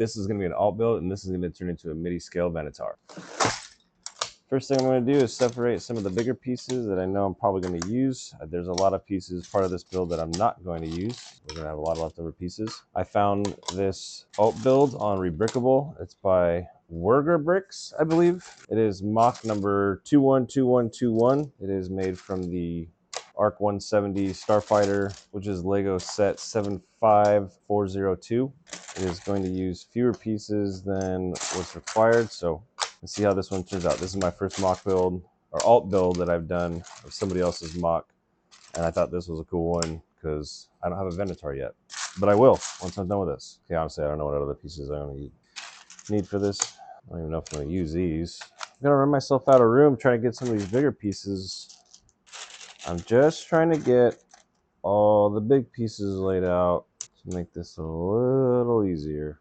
this is going to be an alt build, and this is going to turn into a MIDI scale Venator. First thing I'm going to do is separate some of the bigger pieces that I know I'm probably going to use. There's a lot of pieces part of this build that I'm not going to use. We're going to have a lot of leftover pieces. I found this alt build on Rebrickable. It's by Wurger Bricks, I believe. It is mock number 212121. It is made from the ARC-170 Starfighter, which is Lego set 75402. It is going to use fewer pieces than what's required, so let's see how this one turns out. This is my first mock build, or alt build, that I've done of somebody else's mock, and I thought this was a cool one because I don't have a Venator yet, but I will once I'm done with this. Okay, honestly, I don't know what other pieces I'm going to need for this. I don't even know if I'm going to use these. I'm going to run myself out of room trying to get some of these bigger pieces. I'm just trying to get all the big pieces laid out to make this a little easier.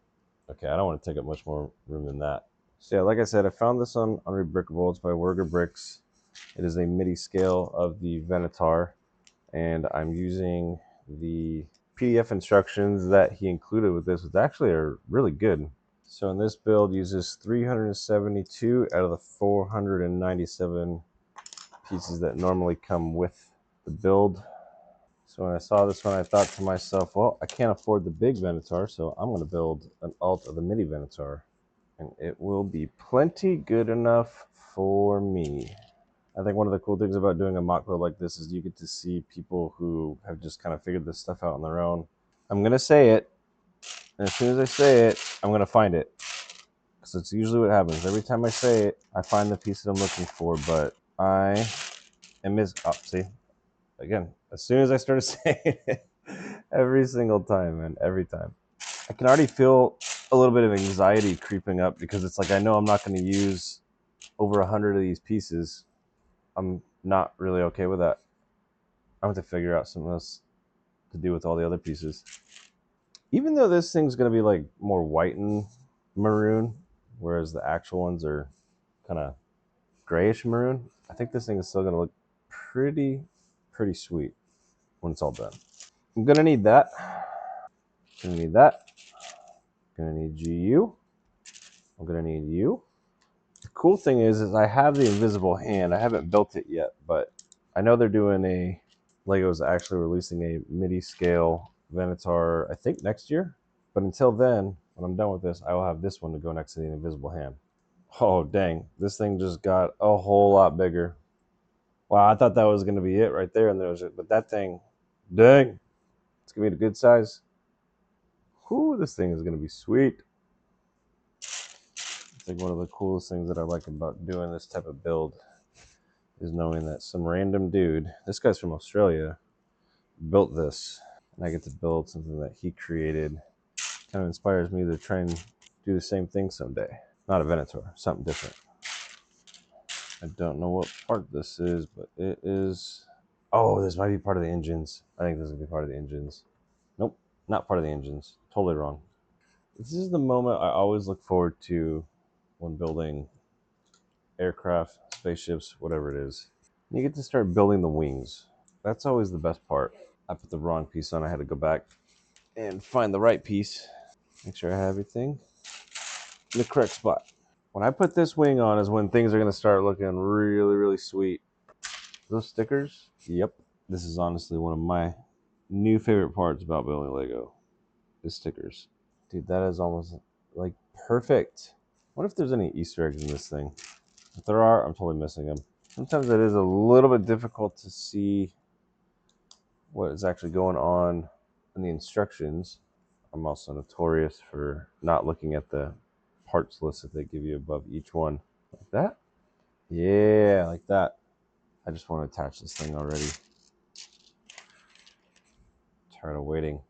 Okay, I don't want to take up much more room than that. So yeah, like I said, I found this on Rebrickable. It's by Wurger Bricks. It is a MIDI scale of the Venator, and I'm using the PDF instructions that he included with this, which actually are really good. So in this build, uses 372 out of the 497 pieces that normally come with the build. So when I saw this one, I thought to myself, well, I can't afford the big Venator, so I'm going to build an alt of the Midi Venator, and it will be plenty good enough for me. I think one of the cool things about doing a mock build like this is you get to see people who have just kind of figured this stuff out on their own. I'm going to say it, and as soon as I say it, I'm going to find it. Because it's usually what happens. Every time I say it, I find the piece that I'm looking for, but I am see, again, as soon as I started saying it, every single time, man, every time. I can already feel a little bit of anxiety creeping up because it's like I know I'm not going to use over 100 of these pieces. I'm not really okay with that. I have to figure out something else to do with all the other pieces. Even though this thing's going to be like more white and maroon, whereas the actual ones are kind of grayish maroon, I think this thing is still going to look pretty sweet when it's all done. I'm going to need that. Gonna need that. Gonna need GU. I'm gonna need you. The cool thing is I have the invisible hand. I haven't built it yet, but I know they're doing Lego's actually releasing a MIDI scale Venator, I think next year. But until then, when I'm done with this, I will have this one to go next to the invisible hand. Oh, dang. This thing just got a whole lot bigger. Wow, I thought that was gonna be it right there, and but that thing, dang, it's gonna be a good size. Whew, this thing is gonna be sweet. It's like one of the coolest things that I like about doing this type of build is knowing that some random dude, this guy's from Australia, built this, and I get to build something that he created. Kind of inspires me to try and do the same thing someday. Not a Venator, something different. I don't know what part this is, but it is. Oh, this might be part of the engines. I think this is gonna be part of the engines. Nope, not part of the engines. Totally wrong. This is the moment I always look forward to when building aircraft, spaceships, whatever it is. You get to start building the wings. That's always the best part. I put the wrong piece on. I had to go back and find the right piece. Make sure I have everything in the correct spot. When I put this wing on is when things are going to start looking really sweet. Those stickers, yep. This is honestly one of my new favorite parts about building Lego. The stickers. Dude, that is almost like perfect. What if there's any Easter eggs in this thing? If there are, I'm totally missing them. Sometimes it is a little bit difficult to see what is actually going on in the instructions. I'm also notorious for not looking at the parts list that they give you above each one. Like that? Yeah, like that. I just want to attach this thing already. Tired of waiting.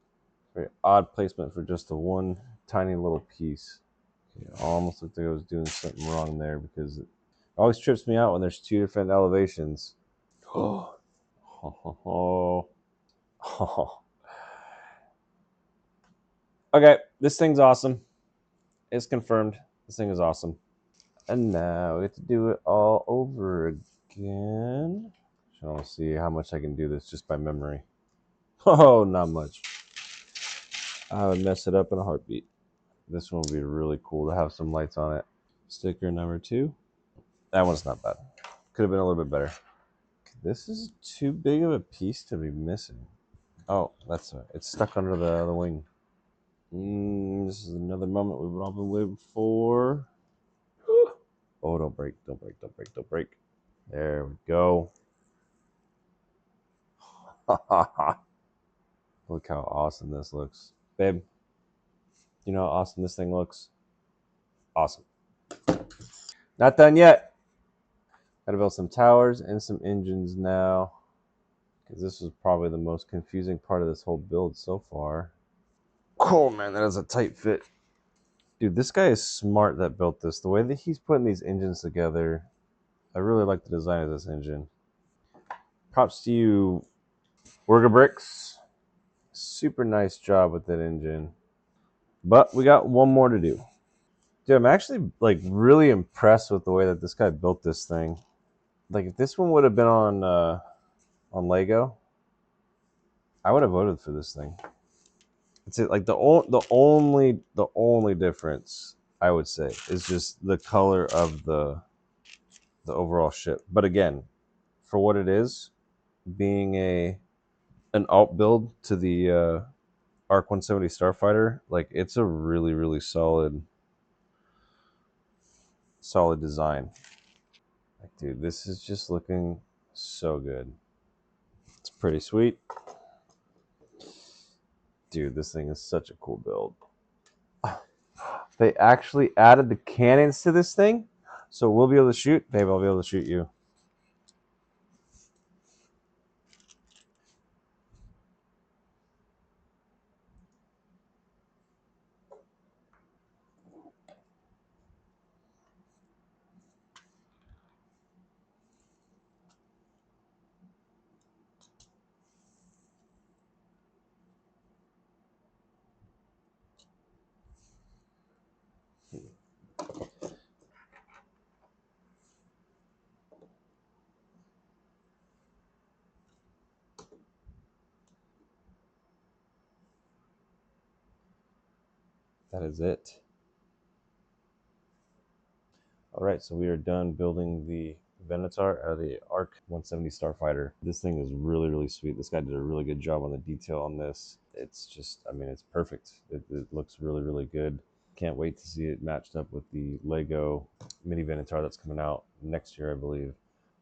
Very odd placement for just the one tiny little piece. Okay, it almost looked like I was doing something wrong there because it always trips me out when there's two different elevations. Oh. Okay, this thing's awesome. It's confirmed. This thing is awesome. And now we have to do it all over again. I want to see how much I can do this just by memory. Oh, not much. I would mess it up in a heartbeat. This one would be really cool to have some lights on it. Sticker number 2. That one's not bad. Could have been a little bit better. This is too big of a piece to be missing. Oh, that's right. It's stuck under the wing. This is another moment we've all been waiting for. Oh, don't break, don't break, don't break, don't break. There we go. Look how awesome this looks. Babe, you know how awesome this thing looks? Awesome. Not done yet. Gotta build some towers and some engines now, because this was probably the most confusing part of this whole build so far. Oh man, that is a tight fit. Dude, this guy is smart that built this. The way that he's putting these engines together, I really like the design of this engine. Props to you, Wurger Bricks. Super nice job with that engine. But we got one more to do. Dude, I'm actually like really impressed with the way that this guy built this thing. Like if this one would have been on Lego, I would have voted for this thing. It's like the only difference I would say is just the color of the overall ship. But again, for what it is, being an alt build to the ARC-170 Starfighter, like it's a really solid design. Like, dude, this is just looking so good. It's pretty sweet. Dude, this thing is such a cool build. They actually added the cannons to this thing, so we'll be able to shoot. Babe, I'll be able to shoot you. That is it. All right, so we are done building the Venator out of the ARC-170 Starfighter. This thing is really sweet. This guy did a really good job on the detail on this. It's just, I mean, it's perfect. It looks really good. Can't wait to see it matched up with the Lego Midi Venator that's coming out next year, I believe.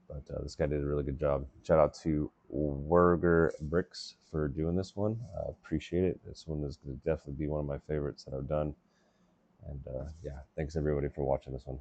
But this guy did a really good job. Shout out to Wurger Bricks for doing this one. I appreciate it. This one is going to definitely be one of my favorites that I've done. And yeah, thanks everybody for watching this one.